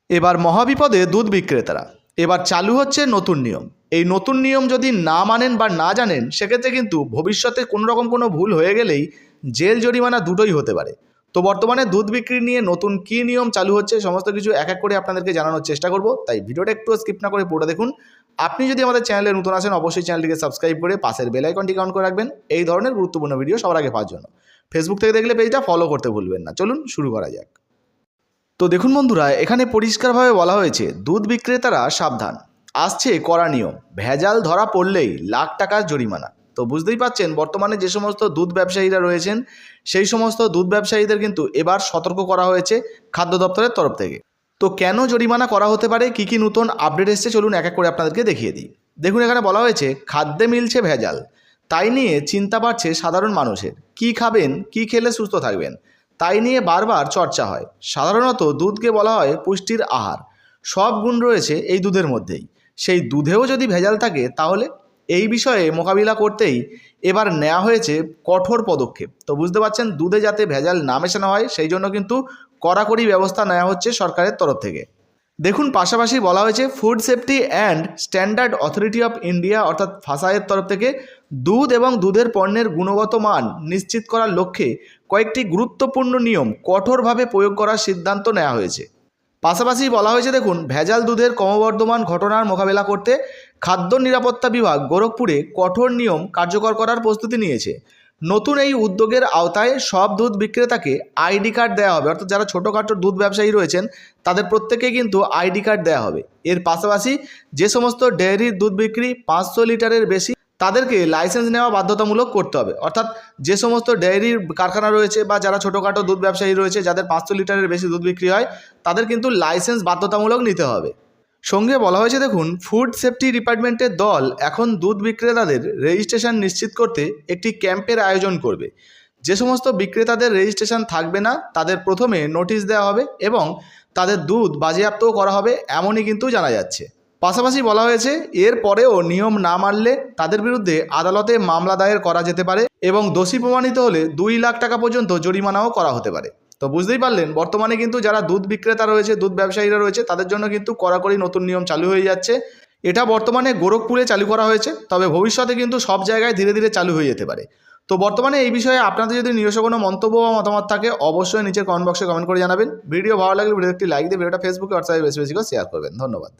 এবার মহাবিপদে দুধ বিক্রেতারা। এবার চালু হচ্ছে নতুন নিয়ম। এই নতুন নিয়ম যদি না মানেন বা না জানেন, সেক্ষেত্রে কিন্তু ভবিষ্যতে কোনো রকম কোনো ভুল হয়ে গেলেই জেল জরিমানা দুটোই হতে পারে। তো বর্তমানে দুধ বিক্রি নিয়ে নতুন কী নিয়ম চালু হচ্ছে সমস্ত কিছু এক এক করে আপনাদেরকে জানানোর চেষ্টা করব, তাই ভিডিওটা একটু স্কিপ না করে পুরোটা দেখুন। আপনি যদি আমাদের চ্যানেলে নতুন আসেন, অবশ্যই চ্যানেলটিকে সাবস্ক্রাইব করে পাশের বেল আইকনটিকে অন করে রাখবেন এই ধরনের গুরুত্বপূর্ণ ভিডিও সবার আগে পাওয়ার জন্য। ফেসবুক থেকে দেখলে পেজটা ফলো করতে ভুলবেন না। চলুন শুরু করা যাক। তো দেখুন বন্ধুরা, এখানে পরিষ্কারভাবে বলা হয়েছে দুধ বিক্রেতারা সাবধান, আসছে কড়া নিয়ম, ভেজাল ধরা পড়লেই লাখ টাকার জরিমানা। তো বুঝতেই পাচ্ছেন বর্তমানে যে সমস্ত দুধ ব্যবসায়ীরা রয়েছেন সেই সমস্ত দুধ ব্যবসায়ীদের কিন্তু এবার সতর্ক করা হয়েছে খাদ্য দপ্তরের তরফ থেকে। তো কেন জরিমানা করা হতে পারে, কী কী নতুন আপডেট এসছে চলুন এক এক করে আপনাদেরকে দেখিয়ে দিই। দেখুন এখানে বলা হয়েছে খাদ্যে মিলছে ভেজাল, তাই নিয়ে চিন্তা বাড়ছে সাধারণ মানুষের। কি খাবেন, কি খেলে সুস্থ থাকবেন, তাই নিয়ে বারবার চর্চা হয়। সাধারণত দুধকে বলা হয় পুষ্টির আহার, সব গুণ রয়েছে এই দুধের মধ্যেই। সেই দুধেও যদি ভেজাল থাকে তাহলে এই বিষয়ে মোকাবিলা করতেই এবার নেওয়া হয়েছে কঠোর পদক্ষেপ। তো বুঝতে পারছেন দুধে যাতে ভেজাল না মেশানো হয় সেই জন্য কিন্তু কড়াকড়ি ব্যবস্থা নেওয়া হচ্ছে সরকারের তরফ থেকে। দেখুন পাশাপাশি বলা হয়েছে food safety and standard authority of India অর্থাৎ ফাসায়ের তরফ থেকে দুধ এবং দুধের পণ্যের গুণগত মান নিশ্চিত করার লক্ষ্যে কয়েকটি গুরুত্বপূর্ণ নিয়ম কঠোরভাবে প্রয়োগ করার সিদ্ধান্ত নেওয়া হয়েছে। পাশাপাশি বলা হয়েছে দেখুন ভেজাল দুধের ক্রমবর্ধমান ঘটনার মোকাবেলা করতে খাদ্য নিরাপত্তা বিভাগ গোরখপুরে কঠোর নিয়ম কার্যকর করার প্রস্তুতি নিয়েছে। নতুন এই উদ্যোগের আওতায় সব দুধ বিক্রেতাকে আইডি কার্ড দেওয়া হবে, অর্থাৎ যারা ছোটোখাটো দুধ ব্যবসায়ী রয়েছেন তাদের প্রত্যেকে কিন্তু আইডি কার্ড দেওয়া হবে। এর পাশাপাশি যে সমস্ত ডেয়ারির দুধ বিক্রি 500 লিটারের বেশি তাদেরকে লাইসেন্স নেওয়া বাধ্যতামূলক করতে হবে। অর্থাৎ যে সমস্ত ডেয়ারির কারখানা রয়েছে বা যারা ছোটোখাটো দুধ ব্যবসায়ী রয়েছে যাদের 500 লিটারের বেশি দুধ বিক্রি হয় তাদের কিন্তু লাইসেন্স বাধ্যতামূলক নিতে হবে। সঙ্গে বলা হয়েছে দেখুন ফুড সেফটি ডিপার্টমেন্টের দল এখন দুধ বিক্রেতাদের রেজিস্ট্রেশন নিশ্চিত করতে একটি ক্যাম্পের আয়োজন করবে। যে সমস্ত বিক্রেতাদের রেজিস্ট্রেশন থাকবে না তাদের প্রথমে নোটিশ দেওয়া হবে এবং তাদের দুধ বাজেয়াপ্তও করা হবে, এমনই কিন্তু জানা যাচ্ছে। পাশাপাশি বলা হয়েছে এর পরেও নিয়ম না মানলে তাদের বিরুদ্ধে আদালতে মামলা দায়ের করা যেতে পারে এবং দোষী প্রমাণিত হলে 2 লাখ টাকা পর্যন্ত জরিমানাও করা হতে পারে। তো বুঝতেই পারলেন বর্তমানে কিন্তু যারা দুধ বিক্রেতা রয়েছে, দুধ ব্যবসায়ীরা রয়েছে তাদের জন্য কিন্তু কড়াকড়ি নতুন নিয়ম চালু হয়ে যাচ্ছে। এটা বর্তমানে গোরখপুরে চালু করা হয়েছে, তবে ভবিষ্যতে কিন্তু সব জায়গায় ধীরে ধীরে চালু হয়ে যেতে পারে। তো বর্তমানে এই বিষয়ে আপনাদের যদি নিজস্ব কোনো মন্তব্য বা মতামত থাকে অবশ্যই নিচের কমেন্ট বক্সে কমেন্ট করে জানাবেন। ভিডিও ভালো লাগলে ভিডিও একটি লাইক দিয়ে ভিডিওটা ফেসবুকে হোয়াটসঅ্যাপে বেশি বেশি করে শেয়ার করবেন। ধন্যবাদ।